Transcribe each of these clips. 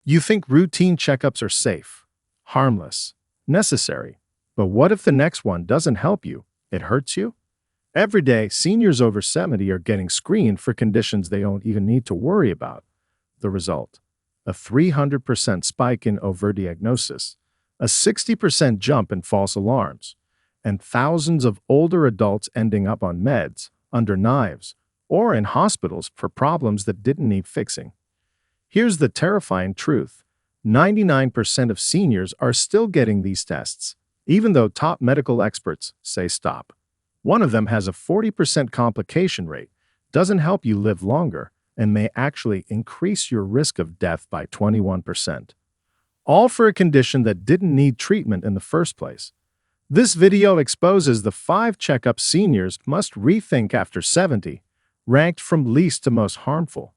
You think routine checkups are safe, harmless, necessary. But what if the next one doesn't help you? It hurts you? Every day, seniors over 70 are getting screened for conditions they don't even need to worry about. The result? A 300% spike in overdiagnosis, a 60% jump in false alarms, and thousands of older adults ending up on meds, under knives, or in hospitals for problems that didn't need fixing. Here's the terrifying truth. 99% of seniors are still getting these tests, even though top medical experts say stop. One of them has a 40% complication rate, doesn't help you live longer, and may actually increase your risk of death by 21%. All for a condition that didn't need treatment in the first place. This video exposes the 5 checkups seniors must rethink after 70, ranked from least to most harmful.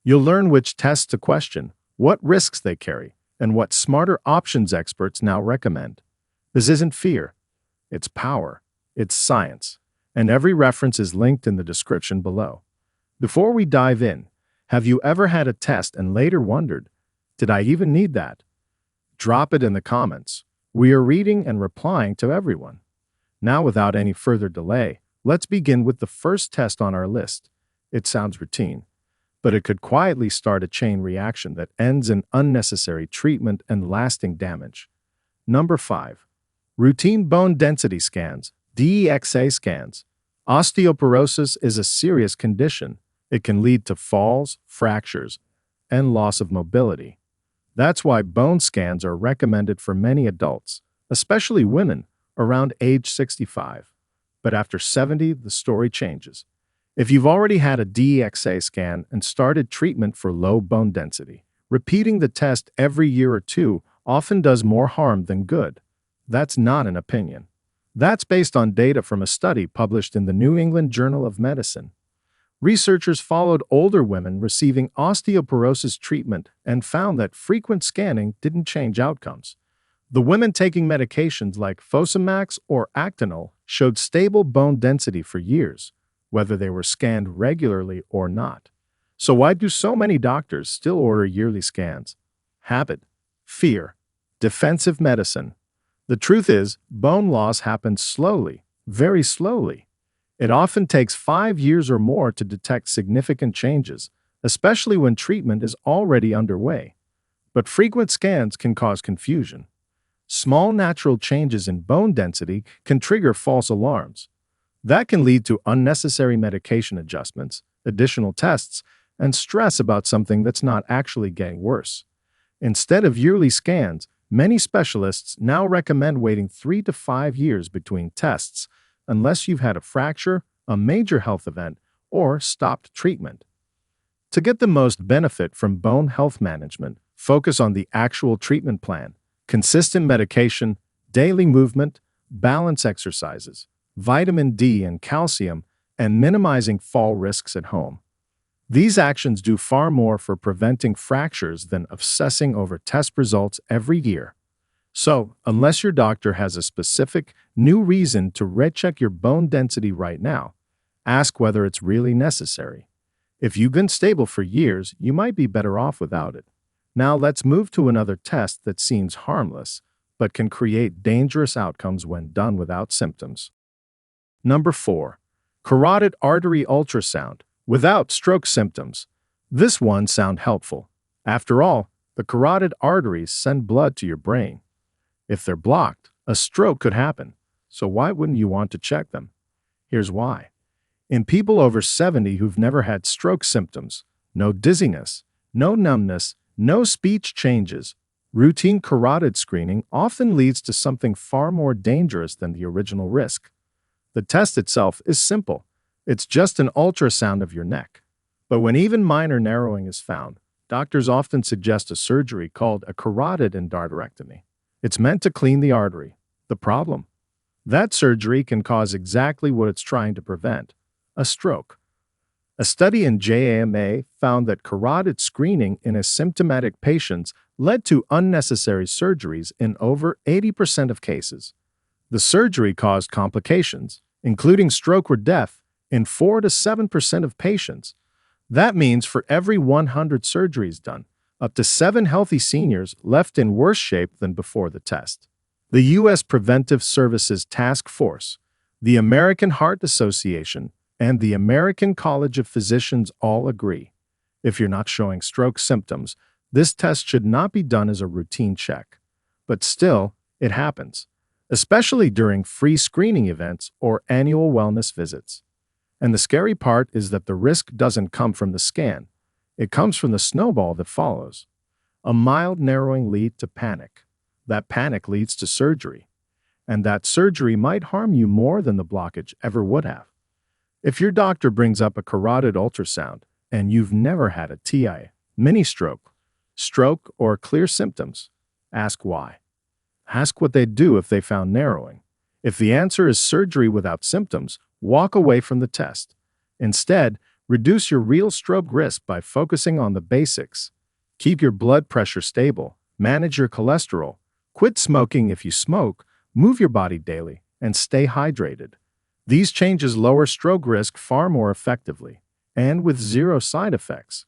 You'll learn which tests to question, what risks they carry, and what smarter options experts now recommend. This isn't fear. It's power. It's science. And every reference is linked in the description below. Before we dive in, have you ever had a test and later wondered, did I even need that? Drop it in the comments. We are reading and replying to everyone. Now, without any further delay, let's begin with the first test on our list. It sounds routine, but it could quietly start a chain reaction that ends in unnecessary treatment and lasting damage. Number 5. Routine bone density scans, DEXA scans. Osteoporosis is a serious condition. It can lead to falls, fractures, and loss of mobility. That's why bone scans are recommended for many adults, especially women, around age 65. But after 70, the story changes. If you've already had a DEXA scan and started treatment for low bone density, repeating the test every year or two often does more harm than good. That's not an opinion. That's based on data from a study published in the New England Journal of Medicine. Researchers followed older women receiving osteoporosis treatment and found that frequent scanning didn't change outcomes. The women taking medications like Fosamax or Actinol showed stable bone density for years, whether they were scanned regularly or not. So why do so many doctors still order yearly scans? Habit, fear, defensive medicine. The truth is, bone loss happens slowly, very slowly. It often takes 5 years or more to detect significant changes, especially when treatment is already underway. But frequent scans can cause confusion. Small natural changes in bone density can trigger false alarms. That can lead to unnecessary medication adjustments, additional tests, and stress about something that's not actually getting worse. Instead of yearly scans, many specialists now recommend waiting 3 to 5 years between tests, unless you've had a fracture, a major health event, or stopped treatment. To get the most benefit from bone health management, focus on the actual treatment plan, consistent medication, daily movement, balance exercises, vitamin D and calcium, and minimizing fall risks at home. These actions do far more for preventing fractures than obsessing over test results every year. So, unless your doctor has a specific, new reason to recheck your bone density right now, ask whether it's really necessary. If you've been stable for years, you might be better off without it. Now let's move to another test that seems harmless, but can create dangerous outcomes when done without symptoms. Number 4. Carotid artery ultrasound, without stroke symptoms. This one sounds helpful. After all, the carotid arteries send blood to your brain. If they're blocked, a stroke could happen. So why wouldn't you want to check them? Here's why. In people over 70 who've never had stroke symptoms, no dizziness, no numbness, no speech changes, routine carotid screening often leads to something far more dangerous than the original risk. The test itself is simple. It's just an ultrasound of your neck. But when even minor narrowing is found, doctors often suggest a surgery called a carotid endarterectomy. It's meant to clean the artery. The problem? That surgery can cause exactly what it's trying to prevent: a stroke. A study in JAMA found that carotid screening in asymptomatic patients led to unnecessary surgeries in over 80% of cases. The surgery caused complications, including stroke or death, in 4 to 7% of patients. That means for every 100 surgeries done, Up to 7 healthy seniors left in worse shape than before the test. The U.S. Preventive Services Task Force, the American Heart Association, and the American College of Physicians all agree. If you're not showing stroke symptoms, this test should not be done as a routine check. But still, it happens, especially during free screening events or annual wellness visits. And the scary part is that the risk doesn't come from the scan. It comes from the snowball that follows. A mild narrowing leads to panic. That panic leads to surgery. And that surgery might harm you more than the blockage ever would have. If your doctor brings up a carotid ultrasound and you've never had a TIA, mini stroke, or clear symptoms, ask why. Ask what they'd do if they found narrowing. If the answer is surgery without symptoms, walk away from the test. Instead, reduce your real stroke risk by focusing on the basics. Keep your blood pressure stable, manage your cholesterol, quit smoking if you smoke, move your body daily, and stay hydrated. These changes lower stroke risk far more effectively, and with zero side effects.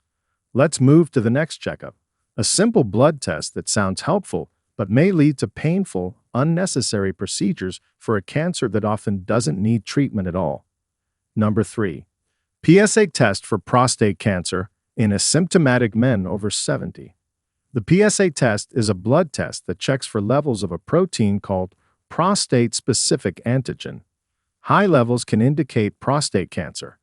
Let's move to the next checkup. A simple blood test that sounds helpful, but may lead to painful, unnecessary procedures for a cancer that often doesn't need treatment at all. Number 3. PSA test for prostate cancer in asymptomatic men over 70. The PSA test is a blood test that checks for levels of a protein called prostate-specific antigen. High levels can indicate prostate cancer.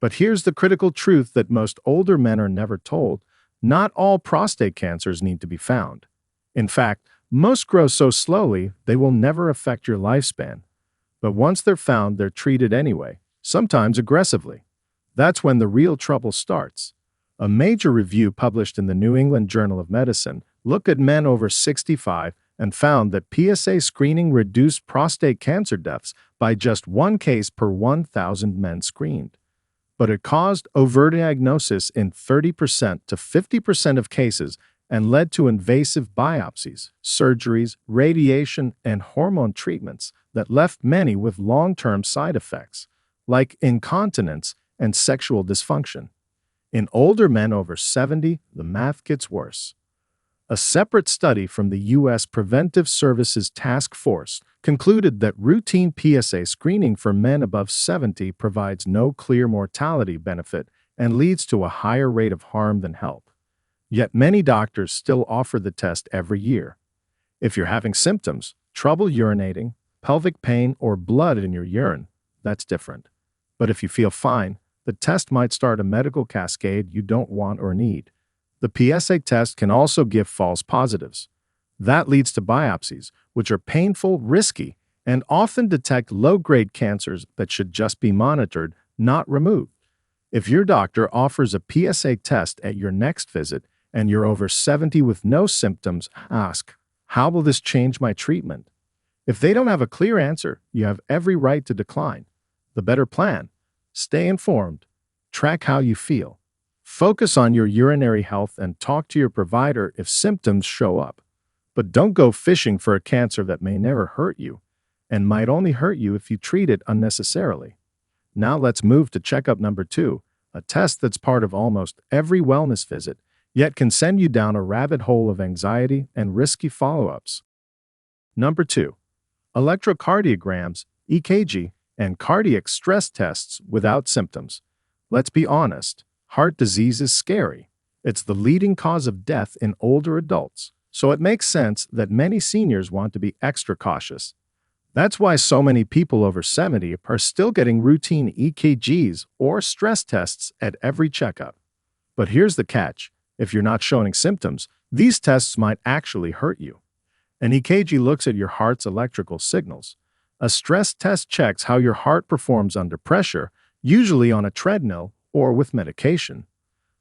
But here's the critical truth that most older men are never told. Not all prostate cancers need to be found. In fact, most grow so slowly they will never affect your lifespan. But once they're found, they're treated anyway, sometimes aggressively. That's when the real trouble starts. A major review published in the New England Journal of Medicine looked at men over 65 and found that PSA screening reduced prostate cancer deaths by just 1 case per 1,000 men screened. But it caused overdiagnosis in 30% to 50% of cases and led to invasive biopsies, surgeries, radiation, and hormone treatments that left many with long-term side effects, like incontinence and sexual dysfunction. In older men over 70, the math gets worse. A separate study from the U.S. Preventive Services Task Force concluded that routine PSA screening for men above 70 provides no clear mortality benefit and leads to a higher rate of harm than help. Yet many doctors still offer the test every year. If you're having symptoms, trouble urinating, pelvic pain, or blood in your urine, that's different. But if you feel fine, the test might start a medical cascade you don't want or need. The PSA test can also give false positives. That leads to biopsies, which are painful, risky, and often detect low-grade cancers that should just be monitored, not removed. If your doctor offers a PSA test at your next visit and you're over 70 with no symptoms, ask, how will this change my treatment? If they don't have a clear answer, you have every right to decline. The better plan: stay informed, track how you feel, focus on your urinary health, and talk to your provider if symptoms show up. But don't go fishing for a cancer that may never hurt you, and might only hurt you if you treat it unnecessarily. Now let's move to Checkup No.2, a test that's part of almost every wellness visit, yet can send you down a rabbit hole of anxiety and risky follow-ups. Number 2. Electrocardiograms, EKG, and cardiac stress tests without symptoms. Let's be honest, heart disease is scary. It's the leading cause of death in older adults, so it makes sense that many seniors want to be extra cautious. That's why so many people over 70 are still getting routine EKGs or stress tests at every checkup. But here's the catch: if you're not showing symptoms, these tests might actually hurt you. An EKG looks at your heart's electrical signals. A stress test checks how your heart performs under pressure, usually on a treadmill or with medication.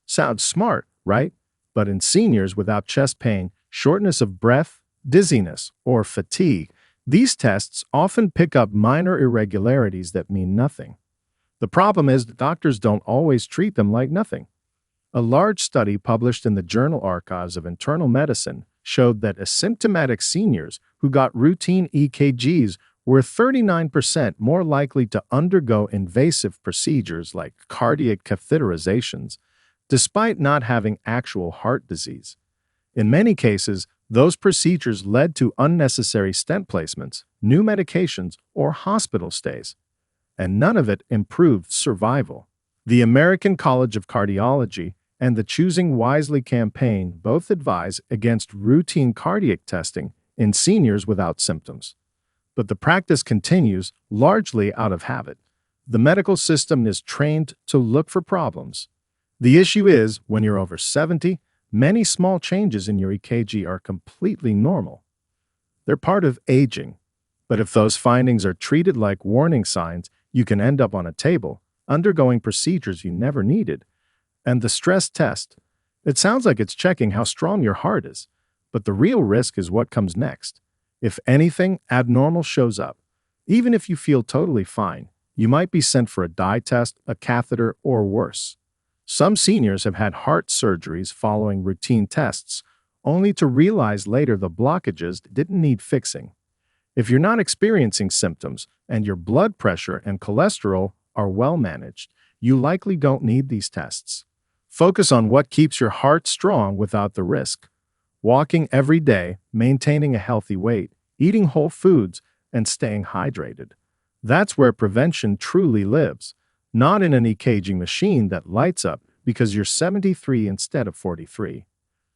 Sounds smart, right? But in seniors without chest pain, shortness of breath, dizziness, or fatigue, these tests often pick up minor irregularities that mean nothing. The problem is that doctors don't always treat them like nothing. A large study published in the Journal Archives of Internal Medicine showed that asymptomatic seniors who got routine EKGs were 39% more likely to undergo invasive procedures like cardiac catheterizations, despite not having actual heart disease. In many cases, those procedures led to unnecessary stent placements, new medications, or hospital stays, and none of it improved survival. The American College of Cardiology and the Choosing Wisely campaign both advise against routine cardiac testing in seniors without symptoms. But the practice continues largely out of habit. The medical system is trained to look for problems. The issue is, when you're over 70, many small changes in your EKG are completely normal. They're part of aging. But if those findings are treated like warning signs, you can end up on a table, undergoing procedures you never needed. And the stress test. It sounds like it's checking how strong your heart is, but the real risk is what comes next. If anything abnormal shows up, even if you feel totally fine, you might be sent for a dye test, a catheter, or worse. Some seniors have had heart surgeries following routine tests, only to realize later the blockages didn't need fixing. If you're not experiencing symptoms and your blood pressure and cholesterol are well managed, you likely don't need these tests. Focus on what keeps your heart strong without the risk. Walking every day, maintaining a healthy weight, eating whole foods, and staying hydrated. That's where prevention truly lives, not in an EKG machine that lights up because you're 73 instead of 43.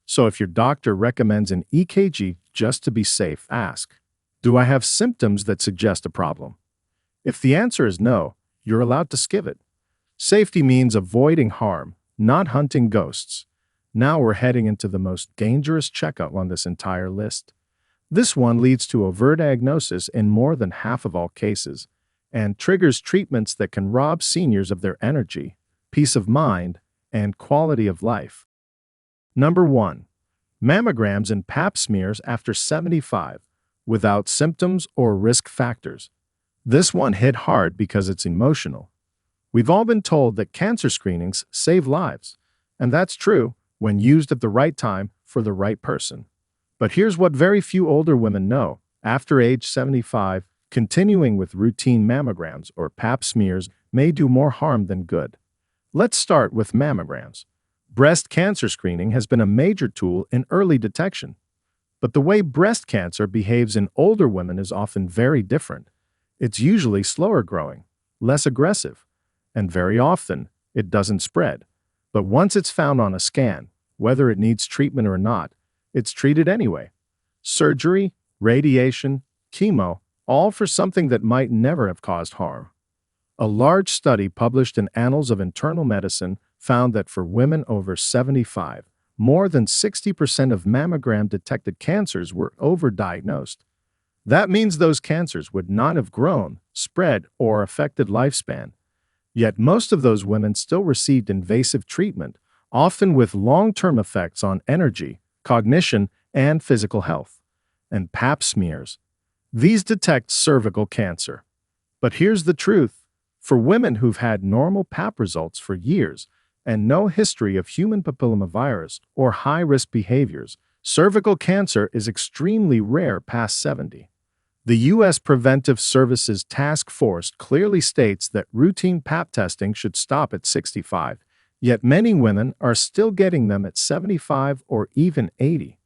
So if your doctor recommends an EKG just to be safe, ask, do I have symptoms that suggest a problem? If the answer is no, you're allowed to skip it. Safety means avoiding harm, not hunting ghosts. Now we're heading into the most dangerous checkup on this entire list. This one leads to overdiagnosis in more than half of all cases, and triggers treatments that can rob seniors of their energy, peace of mind, and quality of life. Number 1. Mammograms and pap smears after 75, without symptoms or risk factors. This one hit hard because it's emotional. We've all been told that cancer screenings save lives, and that's true when used at the right time for the right person. But here's what very few older women know. After age 75, continuing with routine mammograms or pap smears may do more harm than good. Let's start with mammograms. Breast cancer screening has been a major tool in early detection. But the way breast cancer behaves in older women is often very different. It's usually slower growing, less aggressive, and very often it doesn't spread. But once it's found on a scan, whether it needs treatment or not, it's treated anyway. Surgery, radiation, chemo, all for something that might never have caused harm. A large study published in Annals of Internal Medicine found that for women over 75, more than 60% of mammogram-detected cancers were overdiagnosed. That means those cancers would not have grown, spread, or affected lifespan. Yet most of those women still received invasive treatment, often with long-term effects on energy, cognition, and physical health. And pap smears. These detect cervical cancer. But here's the truth. For women who've had normal pap results for years and no history of human papillomavirus or high-risk behaviors, cervical cancer is extremely rare past 70. The U.S. Preventive Services Task Force clearly states that routine pap testing should stop at 65, yet many women are still getting them at 75 or even 80.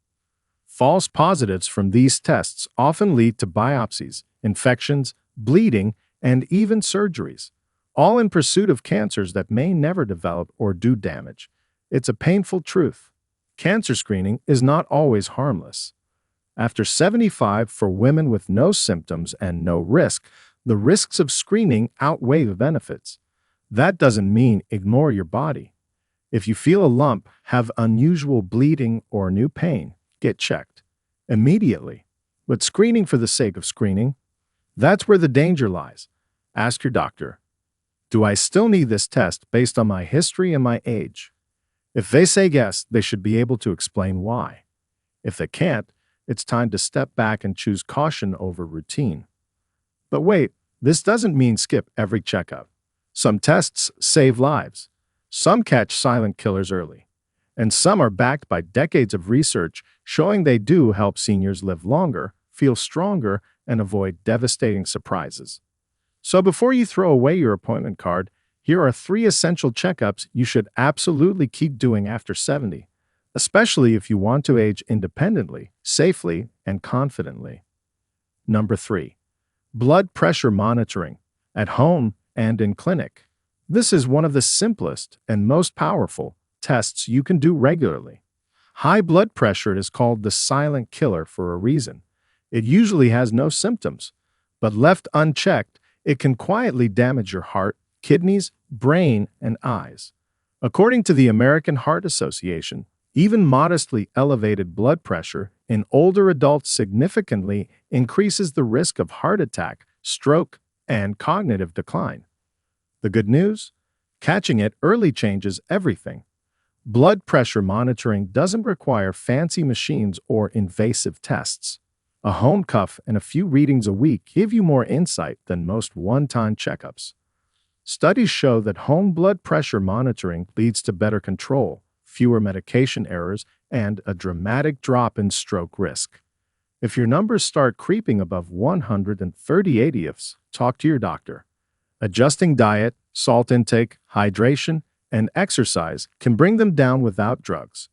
False positives from these tests often lead to biopsies, infections, bleeding, and even surgeries, all in pursuit of cancers that may never develop or do damage. It's a painful truth. Cancer screening is not always harmless. After 75, for women with no symptoms and no risk, the risks of screening outweigh the benefits. That doesn't mean ignore your body. If you feel a lump, have unusual bleeding or new pain, get checked immediately. But screening for the sake of screening, that's where the danger lies. Ask your doctor, do I still need this test based on my history and my age? If they say yes, they should be able to explain why. If they can't, it's time to step back and choose caution over routine. But wait, this doesn't mean skip every checkup. Some tests save lives. Some catch silent killers early. And some are backed by decades of research showing they do help seniors live longer, feel stronger, and avoid devastating surprises. So before you throw away your appointment card, here are 3 essential checkups you should absolutely keep doing after 70. especially if you want to age independently, safely, and confidently. Number 3. Blood pressure monitoring at home and in clinic. This is one of the simplest and most powerful tests you can do regularly. High blood pressure is called the silent killer for a reason. It usually has no symptoms, but left unchecked, it can quietly damage your heart, kidneys, brain, and eyes. According to the American Heart Association, even modestly elevated blood pressure in older adults significantly increases the risk of heart attack, stroke, and cognitive decline. The good news? Catching it early changes everything. Blood pressure monitoring doesn't require fancy machines or invasive tests. A home cuff and a few readings a week give you more insight than most one-time checkups. Studies show that home blood pressure monitoring leads to better control, fewer medication errors, and a dramatic drop in stroke risk. If your numbers start creeping above 130/80ths, talk to your doctor. Adjusting diet, salt intake, hydration, and exercise can bring them down without drugs.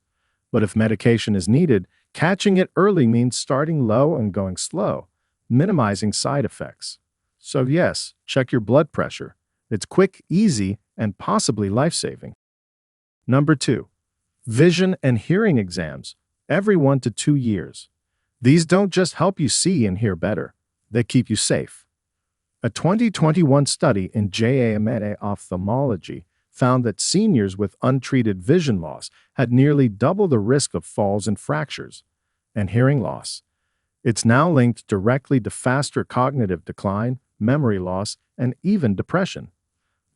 But if medication is needed, catching it early means starting low and going slow, minimizing side effects. So yes, check your blood pressure. It's quick, easy, and possibly life-saving. Number 2. Vision and hearing exams every 1 to 2 years. These don't just help you see and hear better, they keep you safe. A 2021 study in JAMA ophthalmology found that seniors with untreated vision loss had nearly double the risk of falls and fractures, and hearing loss. It's now linked directly to faster cognitive decline, memory loss, and even depression.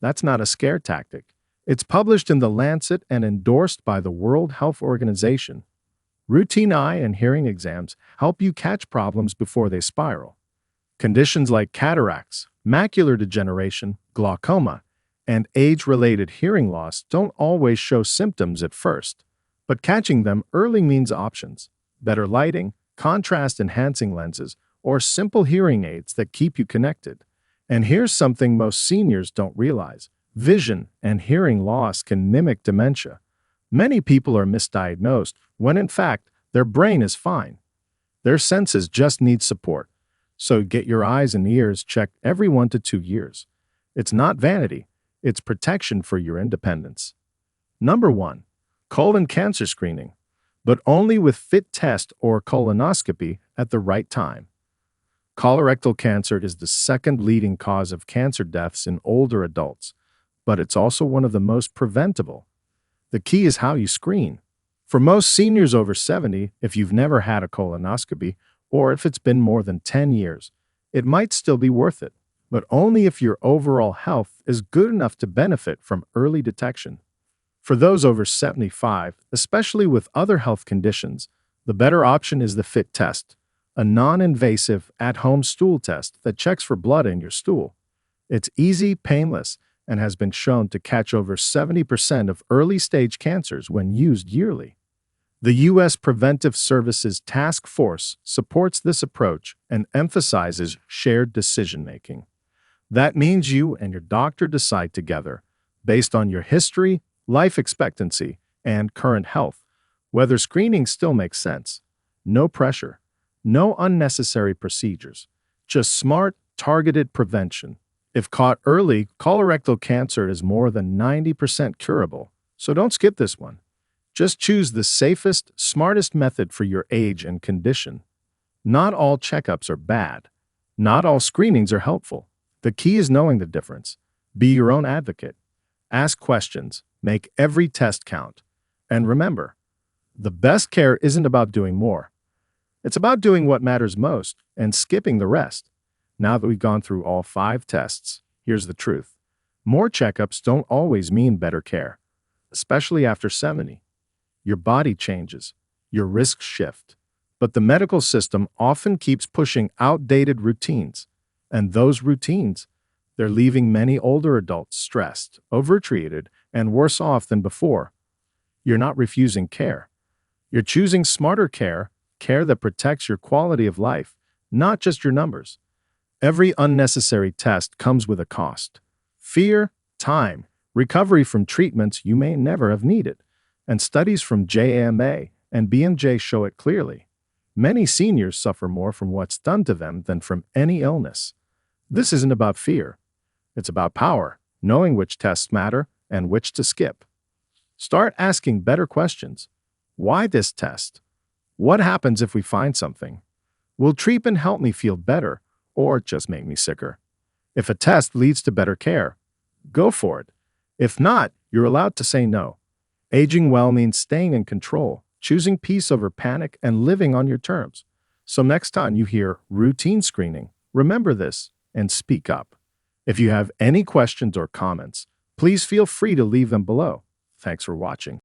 That's not a scare tactic. It's published in The Lancet and endorsed by the World Health Organization. Routine eye and hearing exams help you catch problems before they spiral. Conditions like cataracts, macular degeneration, glaucoma, and age-related hearing loss don't always show symptoms at first, but catching them early means options, better lighting, contrast-enhancing lenses, or simple hearing aids that keep you connected. And here's something most seniors don't realize. Vision and hearing loss can mimic dementia. Many people are misdiagnosed when, in fact, their brain is fine. Their senses just need support. So get your eyes and ears checked every 1 to 2 years. It's not vanity. It's protection for your independence. Number 1. Colon cancer screening, but only with FIT test or colonoscopy at the right time. Colorectal cancer is the second leading cause of cancer deaths in older adults, but it's also one of the most preventable. The key is how you screen. For most seniors over 70, if you've never had a colonoscopy, or if it's been more than 10 years, it might still be worth it, but only if your overall health is good enough to benefit from early detection. For those over 75, especially with other health conditions, the better option is the FIT test, a non-invasive, at-home stool test that checks for blood in your stool. It's easy, painless, and has been shown to catch over 70% of early-stage cancers when used yearly. The U.S. Preventive Services Task Force supports this approach and emphasizes shared decision-making. That means you and your doctor decide together, based on your history, life expectancy, and current health, whether screening still makes sense. No pressure, no unnecessary procedures, just smart, targeted prevention. If caught early, colorectal cancer is more than 90% curable, so don't skip this one. Just choose the safest, smartest method for your age and condition. Not all checkups are bad. Not all screenings are helpful. The key is knowing the difference. Be your own advocate. Ask questions. Make every test count. And remember, the best care isn't about doing more. It's about doing what matters most and skipping the rest. Now that we've gone through all 5 tests, here's the truth. More checkups don't always mean better care, especially after 70. Your body changes, your risks shift, but the medical system often keeps pushing outdated routines. And those routines, they're leaving many older adults stressed, overtreated, and worse off than before. You're not refusing care. You're choosing smarter care, care that protects your quality of life, not just your numbers. Every unnecessary test comes with a cost. Fear, time, recovery from treatments you may never have needed. and studies from JAMA and BMJ show it clearly. Many seniors suffer more from what's done to them than from any illness. This isn't about fear. It's about power, knowing which tests matter and which to skip. Start asking better questions. Why this test? What happens if we find something? Will treatment help me feel better or just make me sicker? If a test leads to better care, go for it. If not, you're allowed to say no. Aging well means staying in control, choosing peace over panic, and living on your terms. So next time you hear routine screening, remember this and speak up. If you have any questions or comments, please feel free to leave them below. Thanks for watching.